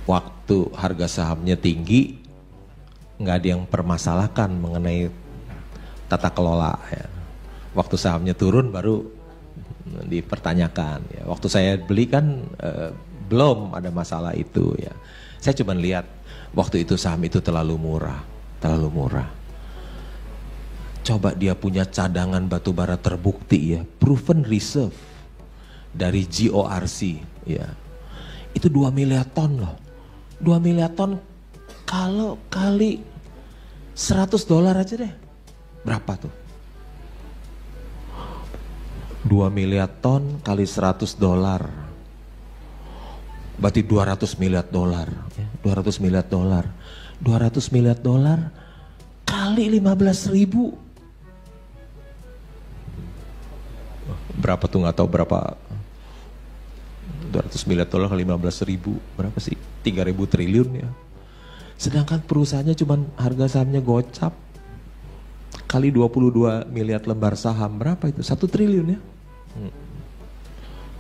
Waktu harga sahamnya tinggi, nggak ada yang permasalahkan mengenai tata kelola. Ya. Waktu sahamnya turun baru dipertanyakan. Ya. Waktu saya beli kan belum ada masalah itu. Ya. Saya cuma lihat waktu itu saham itu terlalu murah, terlalu murah. Coba dia punya cadangan batubara terbukti ya, proven reserve dari GORC. Ya. Itu 2 miliar ton loh. 2 miliar ton kalau kali $100 aja deh. Berapa tuh? 2 miliar ton kali $100. Berarti 200 miliar dolar. Ya, 200 miliar dolar. 200 miliar dolar kali 15.000. Berapa tuh, nggak tahu berapa. 200 miliar dolar kali 15.000 berapa sih? 3.000 triliun ya. Sedangkan perusahaannya cuma harga sahamnya gocap kali 22 miliar lembar saham, berapa itu? 1 triliun ya.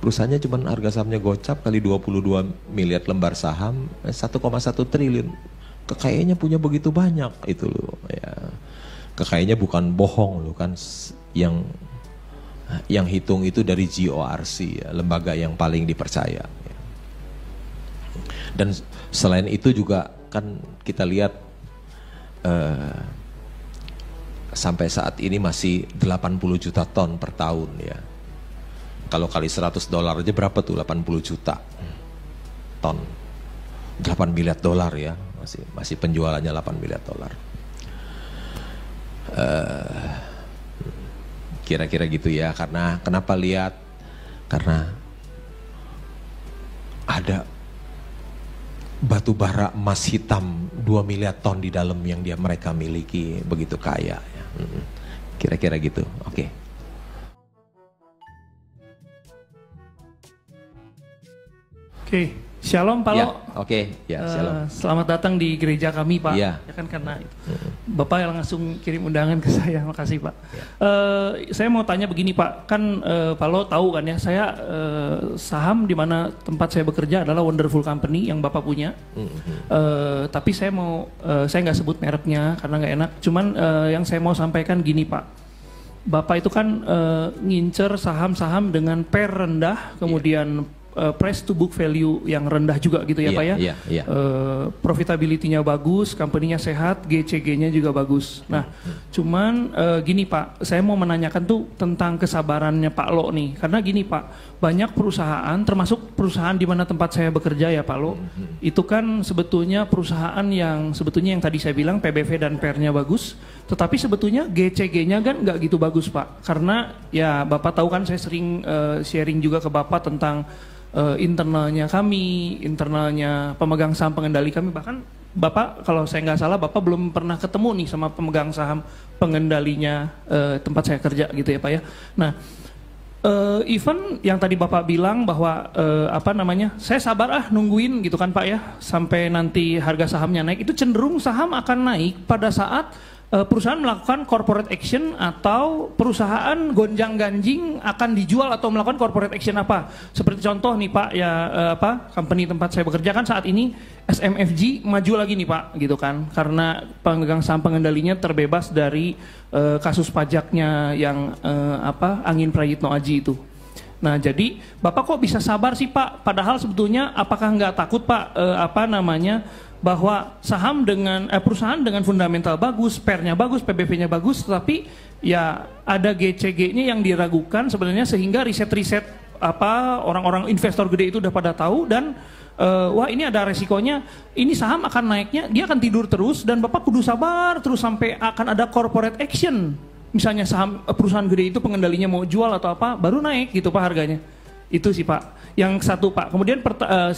Perusahaannya cuma harga sahamnya gocap kali 22 miliar lembar saham, 1,1 triliun. Kekayaannya punya begitu banyak itu loh ya. Kekayaannya bukan bohong loh kan, yang hitung itu dari GORC ya, lembaga yang paling dipercaya ya. Dan selain itu juga kan kita lihat sampai saat ini masih 80 juta ton per tahun ya. Kalau kali $100 aja berapa tuh? 80 juta ton. 8 miliar dolar ya, masih penjualannya 8 miliar dolar. Kira-kira gitu ya. Karena kenapa lihat? Karena ada batu bara emas hitam 2 miliar ton di dalam yang mereka miliki, begitu kaya ya. Kira-kira gitu. Oke. Oke, Shalom Pak Lo. Ya, oke, ya shalom. Selamat datang di gereja kami Pak. Ya. Ya kan karena Bapak yang langsung kirim undangan ke saya, makasih Pak. Ya. Saya mau tanya begini Pak, kan Pak Lo tahu kan ya, saya saham di mana tempat saya bekerja adalah Wonderful Company yang Bapak punya. Tapi saya nggak sebut mereknya karena nggak enak. Cuman yang saya mau sampaikan gini Pak, Bapak itu kan ngincer saham-saham dengan PER rendah, kemudian price to book value yang rendah juga gitu ya Pak ya. Profitability-nya bagus, company-nya sehat, GCG-nya juga bagus. Nah, cuman gini Pak, saya mau menanyakan tuh tentang kesabarannya Pak Lo nih. Karena gini Pak, banyak perusahaan, termasuk perusahaan di mana tempat saya bekerja ya Pak Lo, itu kan sebetulnya perusahaan yang sebetulnya yang tadi saya bilang PBV dan PER-nya bagus, tetapi sebetulnya GCG-nya kan nggak gitu bagus Pak. Karena ya Bapak tahu kan saya sering sharing juga ke Bapak tentang internalnya kami, internalnya pemegang saham pengendali kami. Bahkan Bapak, kalau saya nggak salah, Bapak belum pernah ketemu nih sama pemegang saham pengendalinya tempat saya kerja gitu ya Pak ya. Nah, even yang tadi Bapak bilang bahwa saya sabar nungguin gitu kan Pak ya, sampai nanti harga sahamnya naik, itu cenderung saham akan naik pada saat perusahaan melakukan corporate action atau perusahaan gonjang-ganjing akan dijual atau melakukan corporate action apa. Seperti contoh nih Pak ya, company tempat saya bekerja kan saat ini SMFG maju lagi nih Pak gitu kan, karena pemegang saham pengendalinya terbebas dari kasus pajaknya yang Angin Prayitno Aji itu. Nah jadi Bapak kok bisa sabar sih Pak, padahal sebetulnya apakah nggak takut Pak bahwa saham dengan perusahaan dengan fundamental bagus, PER-nya bagus, PBV-nya bagus, tetapi ya ada GCG-nya yang diragukan sebenarnya, sehingga riset-riset orang-orang investor gede itu udah pada tahu, dan wah ini ada resikonya, ini saham akan naiknya, dia akan tidur terus, dan Bapak kudu sabar terus sampai akan ada corporate action. Misalnya saham perusahaan gede itu pengendalinya mau jual atau apa, baru naik gitu Pak harganya. Itu sih Pak. Yang satu Pak. Kemudian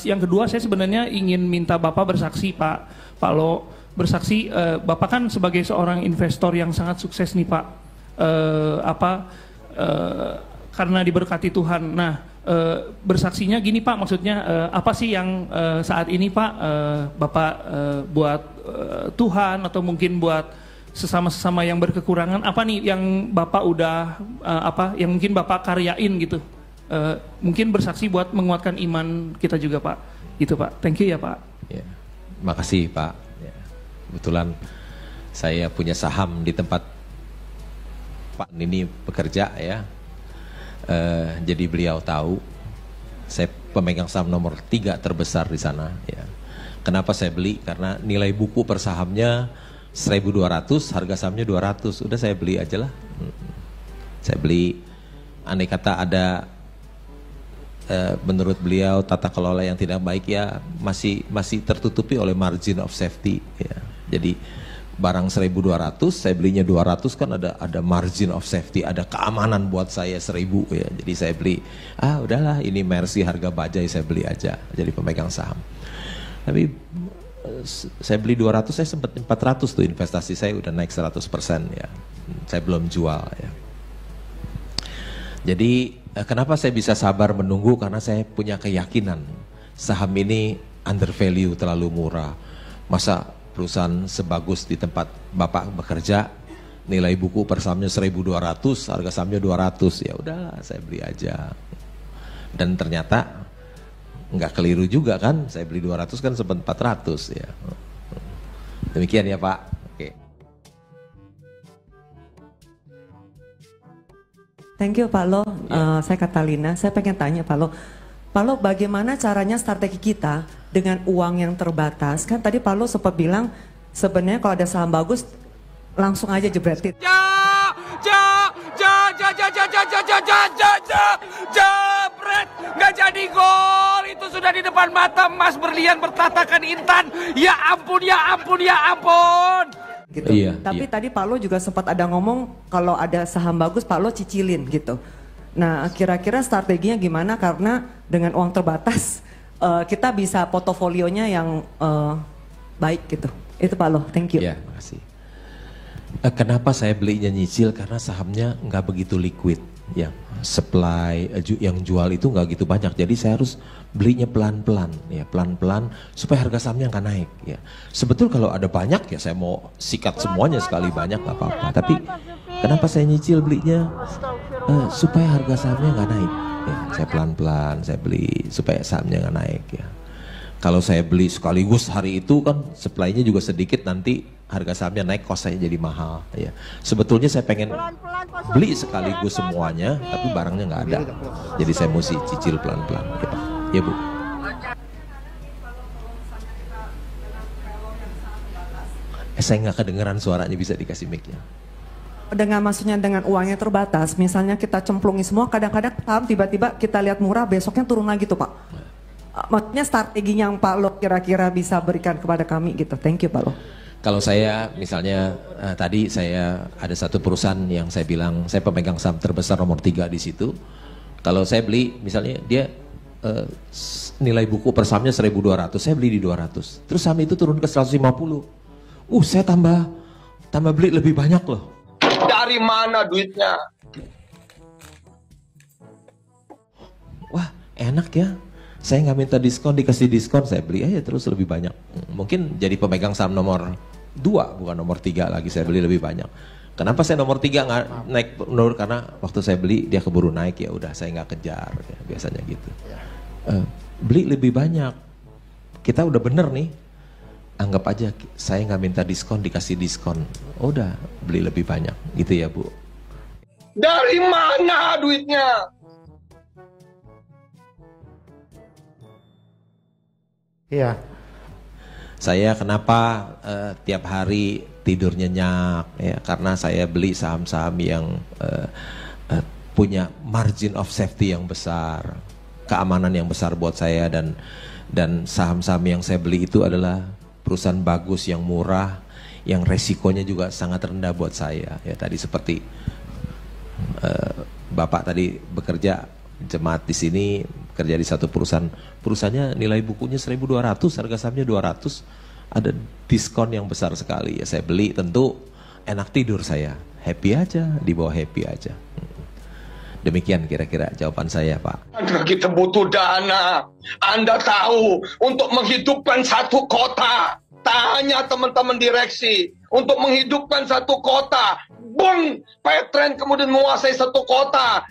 yang kedua, saya sebenarnya ingin minta Bapak bersaksi Pak Lo, bersaksi Bapak kan sebagai seorang investor yang sangat sukses nih Pak. Karena diberkati Tuhan. Nah, bersaksinya gini Pak, maksudnya apa sih yang saat ini Pak Bapak buat Tuhan, atau mungkin buat sesama-sesama yang berkekurangan, apa nih yang Bapak udah yang mungkin Bapak karyain gitu, mungkin bersaksi buat menguatkan iman kita juga Pak, gitu Pak. Thank you ya Pak. Ya, makasih Pak. Ya, kebetulan saya punya saham di tempat Pak Nini bekerja ya, jadi beliau tahu saya pemegang saham nomor 3 terbesar di sana ya. Kenapa saya beli? Karena nilai buku per sahamnya 1.200, harga sahamnya 200. Udah saya beli aja lah. Saya beli, andai kata ada menurut beliau tata kelola yang tidak baik ya masih tertutupi oleh margin of safety ya. Jadi barang 1.200 saya belinya 200 kan ada margin of safety, ada keamanan buat saya 1.000 ya. Jadi saya beli, udahlah ini Mercy harga bajai, saya beli aja jadi pemegang saham. Tapi saya beli 200, saya sempat 400 tuh, investasi saya udah naik 100% ya. Saya belum jual ya. Jadi kenapa saya bisa sabar menunggu? Karena saya punya keyakinan saham ini under value, terlalu murah. Masa perusahaan sebagus di tempat Bapak bekerja nilai buku per sahamnya 1.200, harga sahamnya 200, ya udahlah saya beli aja. Dan ternyata nggak keliru juga kan, saya beli 200 kan sempat 400 ya. Demikian ya Pak. Oke. Thank you Pak Lo. Saya Catalina, saya pengen tanya Pak Lo. Pak Lo, bagaimana caranya strategi kita dengan uang yang terbatas? Kan tadi Pak Lo sempat bilang sebenarnya kalau ada saham bagus langsung aja jebretin. Jebret, nggak jadi gol, itu sudah di depan mata Mas Berlian bertatakan Intan. Ya ampun, ya ampun, ya ampun. Gitu. Tapi tadi Pak Lo juga sempat ada ngomong kalau ada saham bagus Pak Lo cicilin gitu. Nah kira-kira strateginya gimana, karena dengan uang terbatas kita bisa portofolionya yang baik gitu. Itu Pak Lo, thank you. Ya, makasih. Kenapa saya belinya nyicil? Karena sahamnya nggak begitu liquid ya. Supply yang jual itu nggak gitu banyak, jadi saya harus belinya pelan-pelan ya, pelan-pelan supaya harga sahamnya nggak naik ya. Sebetulnya kalau ada banyak ya saya mau sikat semuanya sekali banyak nggak apa-apa, tapi kenapa saya nyicil belinya? Supaya harga sahamnya nggak naik ya. Saya pelan-pelan saya beli supaya sahamnya nggak naik ya. Kalau saya beli sekaligus hari itu kan supply-nya juga sedikit, nanti harga sahamnya naik, cost saya jadi mahal ya. Sebetulnya saya pengen beli sekaligus semuanya, tapi barangnya nggak ada, jadi saya mesti cicil pelan-pelan ya, ya Bu. Saya nggak kedengeran suaranya, bisa dikasih mic-nya. Dengan maksudnya dengan uangnya terbatas, misalnya kita cemplungi semua, kadang-kadang saham tiba-tiba kita lihat murah, besoknya turun lagi tuh Pak. Maksudnya strategi yang Pak Lo kira-kira bisa berikan kepada kami gitu. Thank you Pak Lo. Kalau saya misalnya tadi saya ada satu perusahaan yang saya bilang saya pemegang saham terbesar nomor 3 di situ. Kalau saya beli misalnya dia nilai buku per sahamnya 1.200, saya beli di 200. Terus saham itu turun ke 150. Saya tambah beli lebih banyak loh. Dari mana duitnya? Wah, enak ya. Saya nggak minta diskon, dikasih diskon, saya beli aja terus lebih banyak. Mungkin jadi pemegang saham nomor 2, bukan nomor 3 lagi, saya beli lebih banyak. Kenapa saya nomor 3 nggak naik menurut? Karena waktu saya beli dia keburu naik, ya udah saya nggak kejar, ya, biasanya gitu. Beli lebih banyak, kita udah bener nih, anggap aja saya nggak minta diskon, dikasih diskon, udah beli lebih banyak, gitu ya Bu. Dari mana duitnya? Iya. Saya kenapa tiap hari tidur nyenyak ya, karena saya beli saham-saham yang punya margin of safety yang besar, keamanan yang besar buat saya, dan saham-saham yang saya beli itu adalah perusahaan bagus yang murah, yang resikonya juga sangat rendah buat saya ya. Tadi seperti Bapak tadi bekerja jemaat di sini, kerja di satu perusahaannya nilai bukunya 1.200, harga sahamnya 200, ada diskon yang besar sekali ya. Saya beli, tentu enak tidur saya, happy aja, di bawah happy aja. Demikian kira-kira jawaban saya Pak. Kita butuh dana, Anda tahu, untuk menghidupkan satu kota. tanya teman-teman direksi untuk menghidupkan satu kota. Bung, Petren kemudian menguasai satu kota.